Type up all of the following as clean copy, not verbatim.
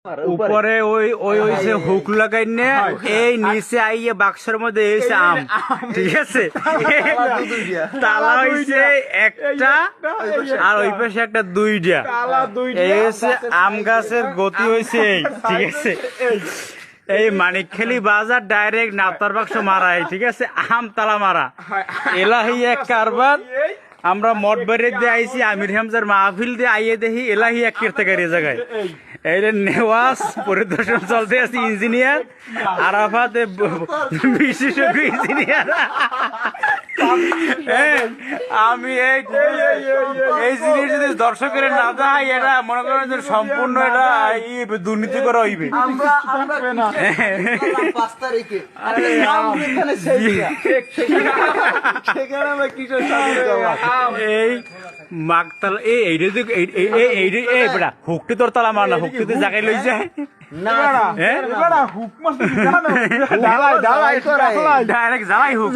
উপরে ওই ওই ওই যে হুক লাগাই নে এই নিচে আইয়ে বাক্সের মধ্যে এসে আম, ঠিক আছে? তালা হইছে একটা আর ওই পাশে একটা দুইটা, এই হচ্ছে আম গাছের গতি হয়েছে, ঠিক আছে? এই মানিকখালী বাজার ডাইরেক্ট নাতার বাক্স মারাই, ঠিক আছে? আম তালা মারা এলাহি এক কারবার। আমরা মঠ বাড়ি দিয়ে আইসি আমির হামজার মাহফিল দিয়ে আইয়ে দেখি এলাহি এক কীর্তকারী জায়গায় এই নেওয়াজ পরিদর্শন চলতে আছে। ইঞ্জিনিয়ার আরাফাত বিশেষজ্ঞ ইঞ্জিনিয়ার। আমি এই জিনিস যদি দর্শকের না যায় এটা মনে করেন যে সম্পূর্ণ এটা দুর্নীতি করা হইবে। এই মাগতাল এই বেটা হুকটি তোর তালা মার না, হুকটি তো জায়গায় লই যায় ডাইরেক্ট জ্বালাই হুক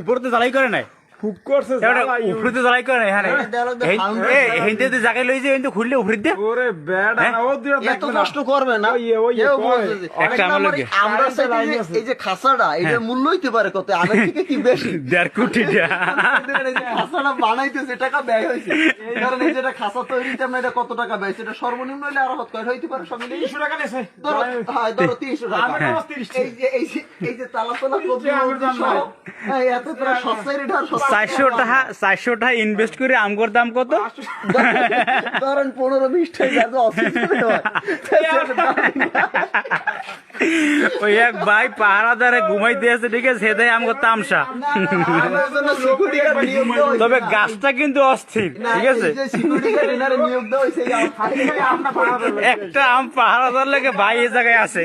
উপরে তো জ্বালাই করে নাই, উপরে তো জ্বালাই করে নাই। জায়গায় লই যায় খুললে উপরে দিয়ে এত কষ্ট করবে না। এই যে খাসাটা এটার মূল্য হইতে পারে কত, আমের থেকে কি বেশি 1.5 কোটি খাসাটা বানাইতেছে টাকা ব্যয় হয়েছে। এই কারণে যেটা খাসা তৈরিতে আমরা এটা কত টাকা ব্যয়, সেটা সর্বনিম্ন হইলে আরো কত হইতে পারে? সব মিলে 300 টাকা নেছে। ধরো 300 টাকা। এই যে তালা তোলা কবি এত প্রায় 400 টাকা ইনভেস্ট করে আমগর দাম কত? ধরেন 15-20 টাকা। ওই এক ভাই পাহারাদারে ঘুমাইতে আছে, ঠিক আছে? সেটাই আমগর তামসা। তবে গাছটা কিন্তু অস্থির, ঠিক আছে? একটা আম পাহারাদার লাগে ভাই এই জায়গায় আছে।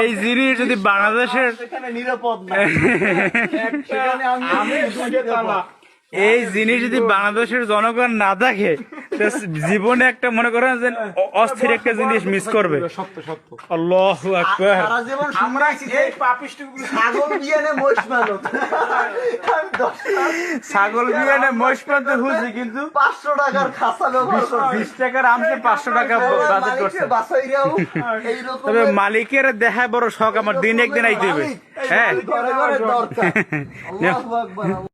এই জিনিস যদি বাংলাদেশের এই জিনিস যদি বাংলাদেশের জনগণ না দেখে জীবনে একটা মনে করেন যে অস্থির একটা জিনিস মিস করবে। আল্লাহু আকবার। ছাগল বিয়ানে মহিষ পালতে খুঁজছি, কিন্তু 500 টাকার খাসা ব্যবহার 20 টাকার আমতে 500 টাকা বাজেট করছে। তবে মালিকের দেখায় বড় শখ আমার, দিন একদিন আইতে হবে। হ্যাঁ দরকার। আল্লাহু আকবার।